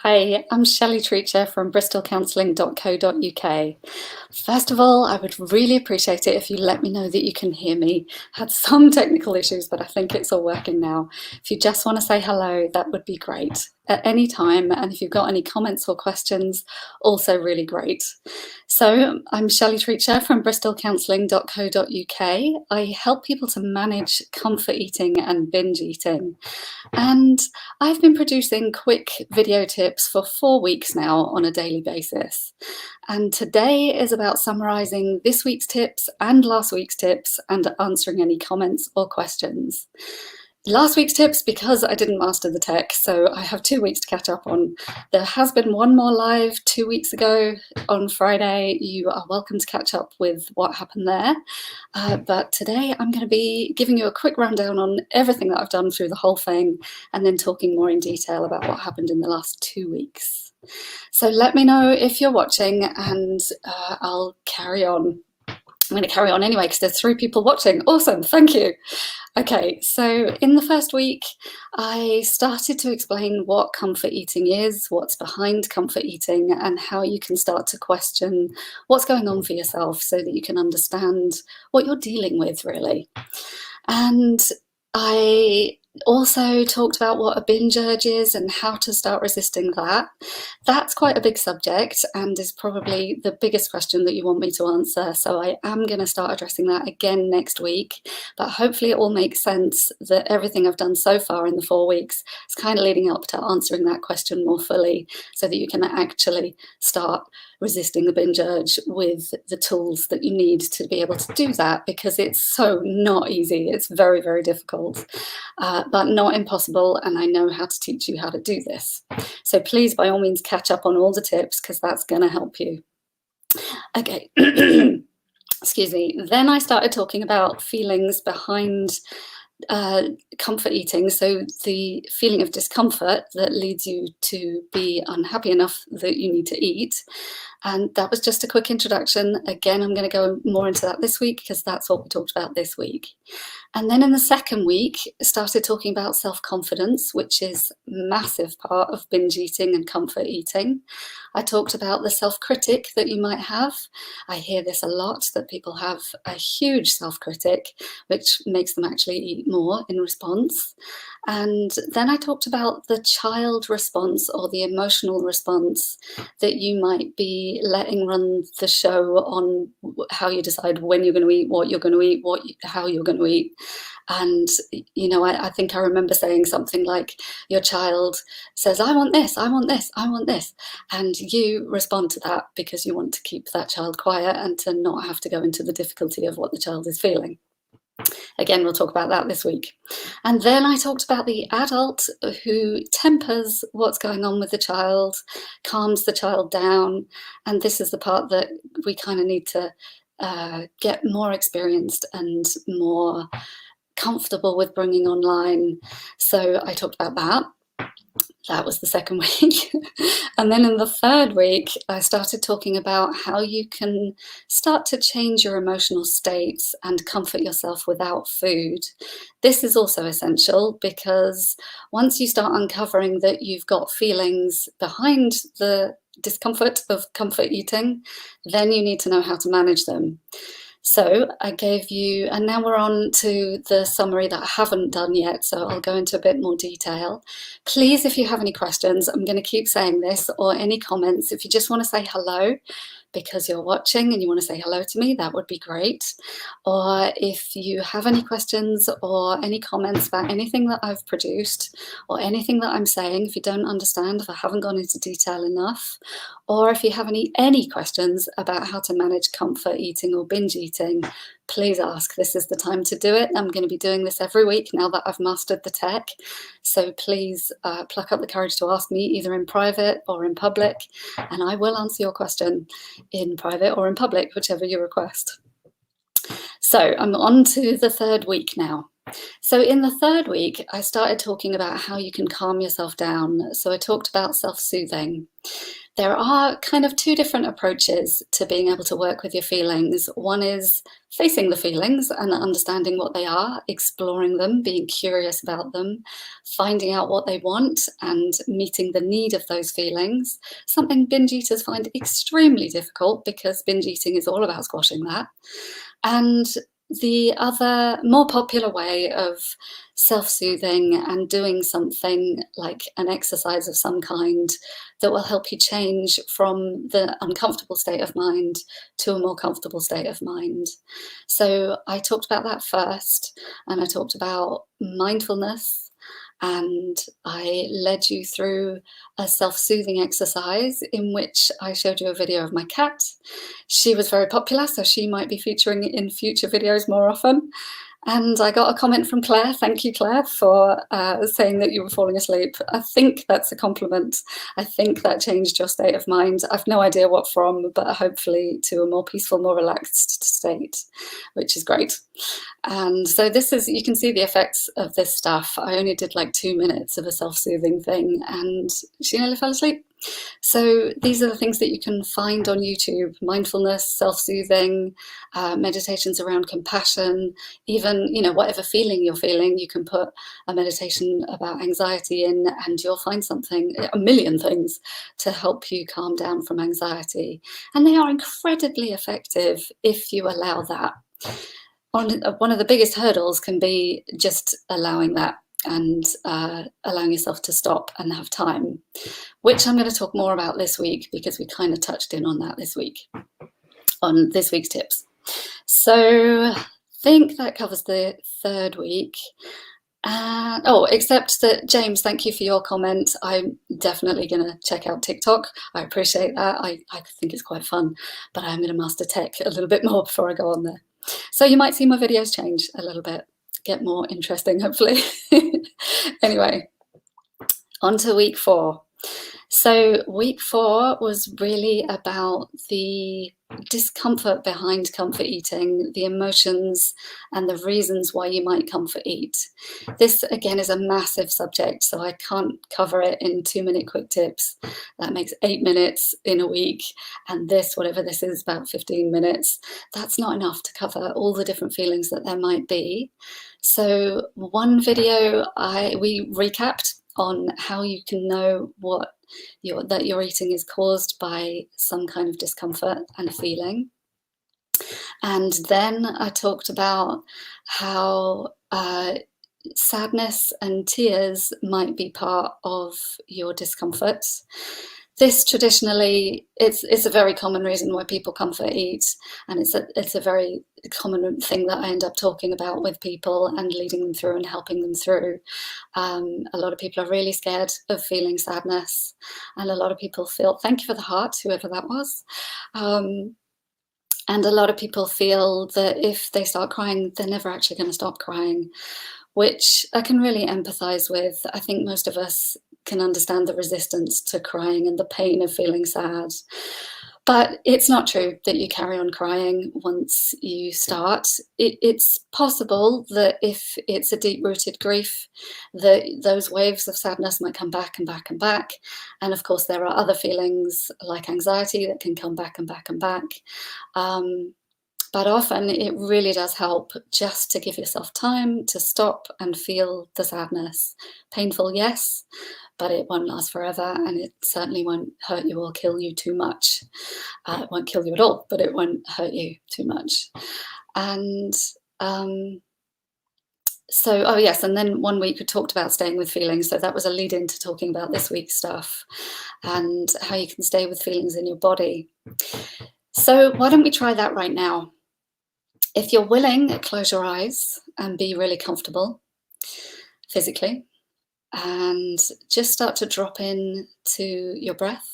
Hi, I'm Shelley Treacher from bristolcounselling.co.uk. First of all, I would really appreciate it if you let me know that you can hear me. Had some technical issues, but I think it's all working now. If you just want to say hello, that would be great at any time. And if you've got any comments or questions, also really great. So I'm Shelley Treacher from bristolcounselling.co.uk. I help people to manage comfort eating and binge eating. And I've been producing quick video tips for 4 weeks now on a daily basis. And today is about summarizing this week's tips and last week's tips and answering any comments or questions. Last week's tips, because I didn't master the tech, so I have 2 weeks to catch up on. There has been one more live 2 weeks ago on Friday. You are welcome to catch up with what happened there. But today I'm going to be giving you a quick rundown on everything that I've done through the whole thing and then talking more in detail about what happened in the last 2 weeks. So let me know if you're watching and I'll carry on. I'm going to carry on anyway because there's 3 people watching. Awesome, thank you. Okay, so in the first week, I started to explain what comfort eating is, what's behind comfort eating, and how you can start to question what's going on for yourself so that you can understand what you're dealing with, really. And I also talked about what a binge urge is and how to start resisting that. That's quite a big subject and is probably the biggest question that you want me to answer. So I am going to start addressing that again next week. But hopefully it all makes sense that everything I've done so far in the 4 weeks is kind of leading up to answering that question more fully so that you can actually start resisting the binge urge with the tools that you need to be able to do that, because it's so not easy. It's very, very difficult, but not impossible. And I know how to teach you how to do this. So please, by all means, catch up on all the tips because that's going to help you. Okay. Excuse me. Then I started talking about feelings behind comfort eating, so the feeling of discomfort that leads you to be unhappy enough that you need to eat. And that was just a quick introduction. Again, I'm going to go more into that this week because that's what we talked about this week. And then in the second week, I started talking about self-confidence, which is a massive part of binge eating and comfort eating. I talked about the self-critic that you might have. I hear this a lot, that people have a huge self-critic, which makes them actually eat more in response. And then I talked about the child response or the emotional response that you might be letting run the show on how you decide when you're going to eat, what you're going to eat, how you're going to eat. And, you know, I think I remember saying something like, your child says, I want this, I want this, I want this. And you respond to that because you want to keep that child quiet and to not have to go into the difficulty of what the child is feeling. Again, we'll talk about that this week. And then I talked about the adult who tempers what's going on with the child, calms the child down. And this is the part that we kind of need to get more experienced and more comfortable with bringing online. So I talked about that. That was the second week. And then in the third week, I started talking about how you can start to change your emotional states and comfort yourself without food. This is also essential because once you start uncovering that you've got feelings behind the discomfort of comfort eating, then you need to know how to manage them. So I gave you, and now we're on to the summary that I haven't done yet, so I'll go into a bit more detail. Please, if you have any questions, I'm going to keep saying this, or any comments, if you just want to say hello because you're watching and you want to say hello to me, that would be great. Or if you have any questions or any comments about anything that I've produced or anything that I'm saying, if you don't understand, if I haven't gone into detail enough, or if you have any questions about how to manage comfort eating or binge eating, please ask. This is the time to do it. I'm going to be doing this every week now that I've mastered the tech. So please pluck up the courage to ask me either in private or in public, and I will answer your question in private or in public, whichever you request. So I'm on to the third week now. So in the third week, I started talking about how you can calm yourself down. So I talked about self-soothing. There are kind of two different approaches to being able to work with your feelings. One is facing the feelings and understanding what they are, exploring them, being curious about them, finding out what they want and meeting the need of those feelings. Something binge eaters find extremely difficult because binge eating is all about squashing that. And the other more popular way of self-soothing and doing something like an exercise of some kind that will help you change from the uncomfortable state of mind to a more comfortable state of mind. So I talked about that first, and I talked about mindfulness, and I led you through a self-soothing exercise in which I showed you a video of my cat. She was very popular, so she might be featuring in future videos more often. And I got a comment from Claire. Thank you, Claire, for saying that you were falling asleep. I think that's a compliment. I think that changed your state of mind. I've no idea what from, but hopefully to a more peaceful, more relaxed state, which is great. And so this is, you can see the effects of this stuff. I only did like 2 minutes of a self-soothing thing and she nearly fell asleep. So these are the things that you can find on YouTube: mindfulness, self-soothing, meditations around compassion, even, you know, whatever feeling you're feeling, you can put a meditation about anxiety in and you'll find something, a million things to help you calm down from anxiety. And they are incredibly effective if you allow that. One of the biggest hurdles can be just allowing that and allowing yourself to stop and have time, which I'm going to talk more about this week because we kind of touched in on that this week, on this week's tips. So I think that covers the third week. Except that, James, thank you for your comment. I'm definitely going to check out TikTok. I appreciate that. I think it's quite fun, but I'm going to master tech a little bit more before I go on there. So you might see my videos change a little bit, get more interesting, hopefully. Anyway, on to week 4. So week 4 was really about the discomfort behind comfort eating, the emotions and the reasons why you might comfort eat. This again is a massive subject, so I can't cover it in 2-minute quick tips. That makes 8 minutes in a week, and this, whatever this is, about 15 minutes. That's not enough to cover all the different feelings that there might be. So one video we recapped on how you can know that your eating is caused by some kind of discomfort and a feeling. And then I talked about how sadness and tears might be part of your discomfort. This traditionally, it's a very common reason why people comfort eat, and it's a very common thing that I end up talking about with people and leading them through and helping them through. A lot of people are really scared of feeling sadness, and a lot of people feel, thank you for the heart, whoever that was. And a lot of people feel that if they start crying, they're never actually going to stop crying, which I can really empathize with. I think most of us can understand the resistance to crying and the pain of feeling sad. But it's not true that you carry on crying once you start. It's possible that if it's a deep-rooted grief, that those waves of sadness might come back and back and back. And of course, there are other feelings like anxiety that can come back and back and back. But often it really does help just to give yourself time to stop and feel the sadness. Painful, yes, but it won't last forever, and it certainly won't hurt you or kill you too much. It won't kill you at all, but it won't hurt you too much. And and then one week we talked about staying with feelings, so that was a lead into talking about this week's stuff and how you can stay with feelings in your body. So why don't we try that right now? If you're willing, close your eyes and be really comfortable physically, and just start to drop in to your breath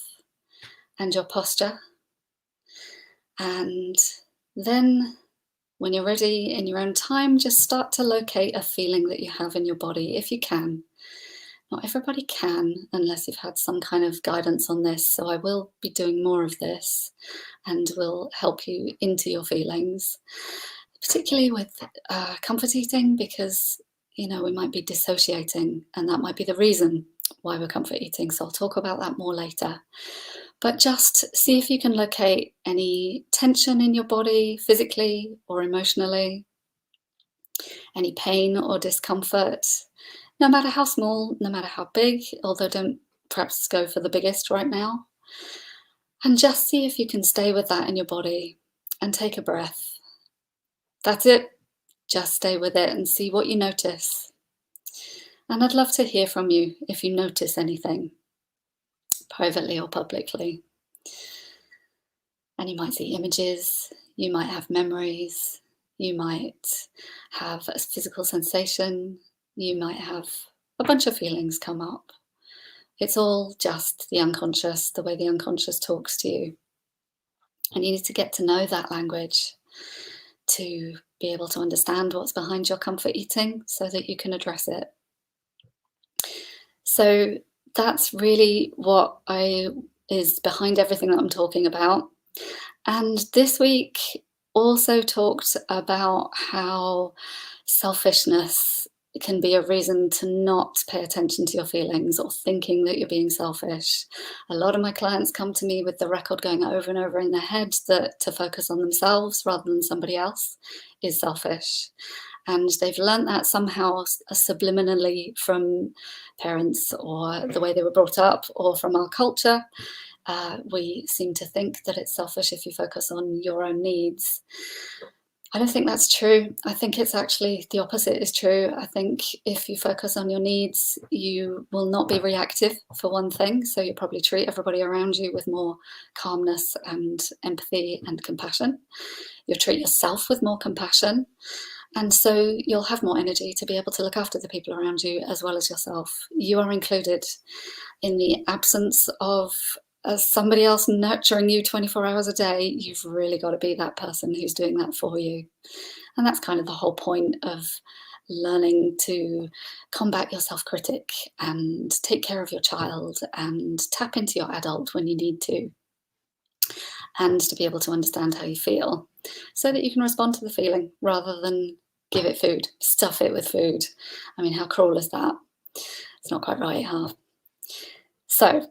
and your posture. And then when you're ready in your own time, just start to locate a feeling that you have in your body, if you can. Not everybody can, unless you've had some kind of guidance on this, so I will be doing more of this and will help you into your feelings, particularly with comfort eating, because we might be dissociating, and that might be the reason why we're comfort eating. So I'll talk about that more later. But just see if you can locate any tension in your body, physically or emotionally, any pain or discomfort, no matter how small, no matter how big, although don't perhaps go for the biggest right now. And just see if you can stay with that in your body and take a breath. That's it. Just stay with it and see what you notice. And I'd love to hear from you if you notice anything, privately or publicly. And you might see images, you might have memories, you might have a physical sensation, you might have a bunch of feelings come up. It's all just the unconscious, the way the unconscious talks to you. And you need to get to know that language to be able to understand what's behind your comfort eating so that you can address it. So that's really what is behind everything that I'm talking about. And this week also talked about how selfishness can be a reason to not pay attention to your feelings or thinking that you're being selfish. A lot of my clients come to me with the record going over and over in their head that to focus on themselves rather than somebody else is selfish. And they've learnt that somehow subliminally from parents or the way they were brought up or from our culture. We seem to think that it's selfish if you focus on your own needs. I don't think that's true. I think it's actually the opposite is true. I think if you focus on your needs, you will not be reactive, for one thing. So you'll probably treat everybody around you with more calmness and empathy and compassion. You'll treat yourself with more compassion. And so you'll have more energy to be able to look after the people around you as well as yourself. You are included in the absence of somebody else nurturing you 24 hours a day. You've really got to be that person who's doing that for you. And that's kind of the whole point of learning to combat your self-critic and take care of your child and tap into your adult when you need to. And to be able to understand how you feel so that you can respond to the feeling rather than give it food, stuff it with food. I mean, how cruel is that? It's not quite right, huh? So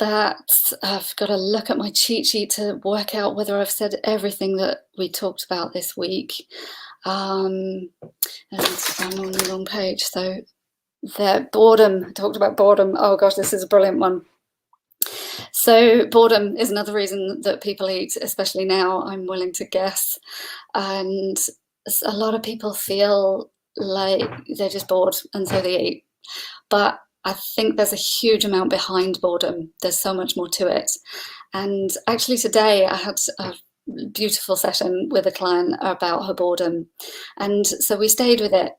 I've got to look at my cheat sheet to work out whether I've said everything that we talked about this week. And I'm on the wrong page. So boredom, I talked about boredom. Oh gosh, this is a brilliant one. So boredom is another reason that people eat, especially now, I'm willing to guess. And a lot of people feel like they're just bored and so they eat. But I think there's a huge amount behind boredom. There's so much more to it. And actually today I had a beautiful session with a client about her boredom. And so we stayed with it.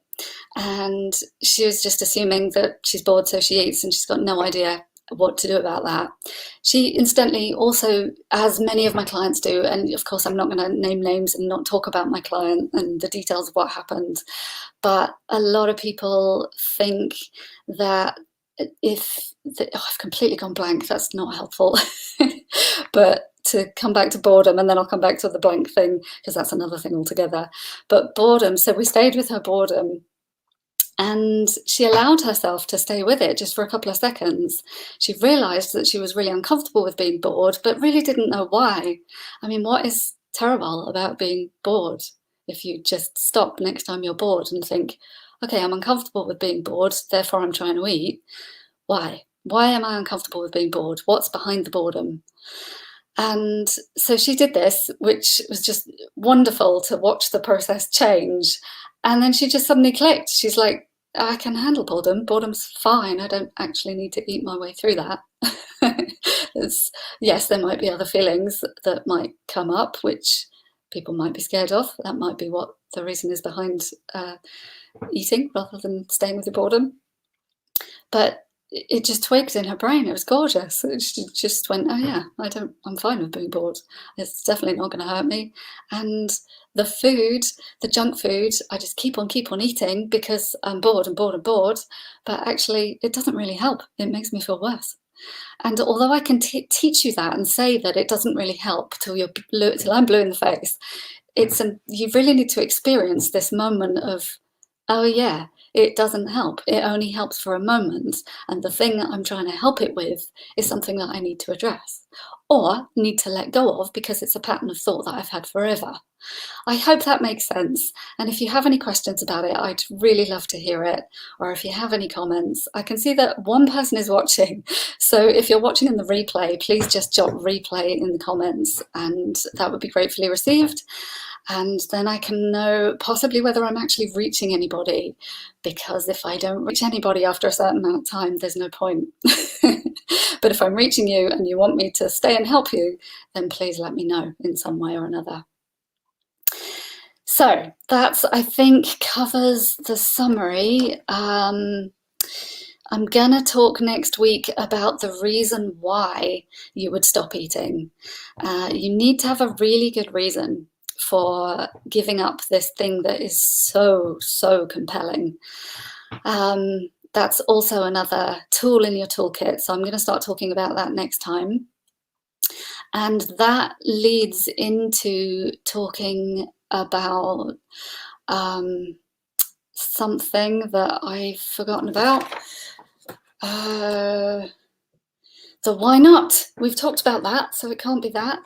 And she was just assuming that she's bored, so she eats, and she's got no idea what to do about that. She incidentally also, as many of my clients do, and of course I'm not going to name names and not talk about my client and the details of what happened, but a lot of people think that I've completely gone blank, that's not helpful. But to come back to boredom, and then I'll come back to the blank thing because that's another thing altogether. But boredom, so we stayed with her boredom. And she allowed herself to stay with it just for a couple of seconds. She realized that she was really uncomfortable with being bored, but really didn't know why. I mean, what is terrible about being bored? If you just stop next time you're bored and think, okay, I'm uncomfortable with being bored, therefore I'm trying to eat. Why? Why am I uncomfortable with being bored? What's behind the boredom? And so she did this, which was just wonderful to watch the process change. And then she just suddenly clicked. She's like, I can handle boredom. Boredom's fine. I don't actually need to eat my way through that. Yes, there might be other feelings that might come up, which people might be scared of. That might be what the reason is behind eating rather than staying with your boredom. But it just twigged in her brain. It was gorgeous. She just went, oh yeah, I'm fine with being bored. It's definitely not going to hurt me. And the food, the junk food, I just keep on eating because I'm bored and bored and bored. But actually, it doesn't really help. It makes me feel worse. And although I can teach you that and say that it doesn't really help till I'm blue in the face, you really need to experience this moment of, oh yeah, it doesn't help. It only helps for a moment. And the thing that I'm trying to help it with is something that I need to address. or need to let go of because it's a pattern of thought that I've had forever. I hope that makes sense. And if you have any questions about it, I'd really love to hear it. Or if you have any comments, I can see that one person is watching. So if you're watching in the replay, please just jot replay in the comments, and that would be gratefully received. And then I can know possibly whether I'm actually reaching anybody, because if I don't reach anybody after a certain amount of time, there's no point. But if I'm reaching you and you want me to stay and help you, then please let me know in some way or another. So that's, I think, covers the summary. I'm going to talk next week about the reason why you would stop eating. You need to have a really good reason for giving up this thing that is so, so compelling. That's also another tool in your toolkit. So I'm going to start talking about that next time. And that leads into talking about something that I've forgotten about. The why not? We've talked about that, so it can't be that.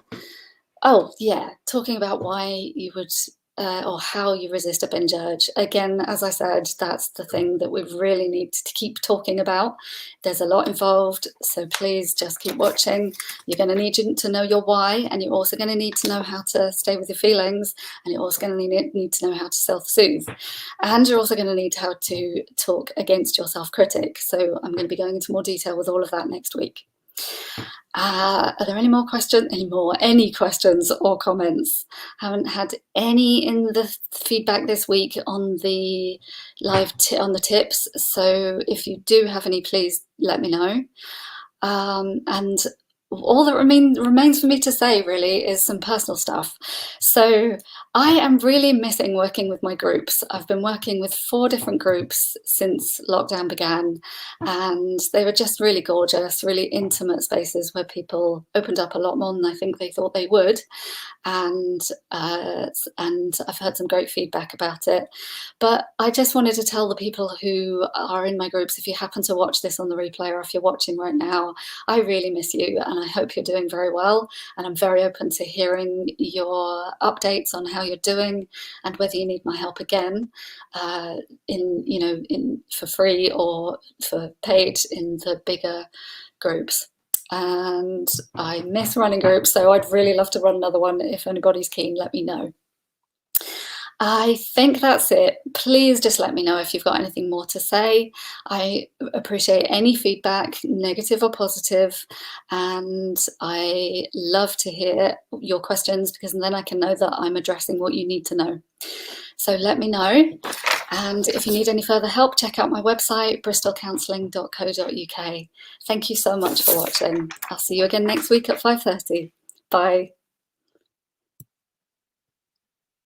Oh yeah, talking about why you would or how you resist a binge urge. Again, as I said, that's the thing that we really need to keep talking about. There's a lot involved, so please just keep watching. You're going to need to know your why, and you're also going to need to know how to stay with your feelings, and you're also going to need to know how to self-soothe. And you're also going to need how to talk against your self-critic. So I'm going to be going into more detail with all of that next week. Are there any more questions? Any questions or comments? Haven't had any in the feedback this week on the live on the tips. So if you do have any, please let me know. And all that remains for me to say really is some personal stuff. So I am really missing working with my groups. I've been working with 4 different groups since lockdown began, and they were just really gorgeous, really intimate spaces where people opened up a lot more than I think they thought they would. And I've heard some great feedback about it. But I just wanted to tell the people who are in my groups, if you happen to watch this on the replay, or if you're watching right now, I really miss you, and I hope you're doing very well. And I'm very open to hearing your updates on how you're doing and whether you need my help again, for free or for paid in the bigger groups. And I miss running groups, so I'd really love to run another one. If anybody's keen, let me know. I think that's it. Please just let me know if you've got anything more to say. I appreciate any feedback, negative or positive, and I love to hear your questions, because then I can know that I'm addressing what you need to know. So let me know. And if you need any further help, check out my website, bristolcounselling.co.uk. Thank you so much for watching. I'll see you again next week at 5:30. Bye.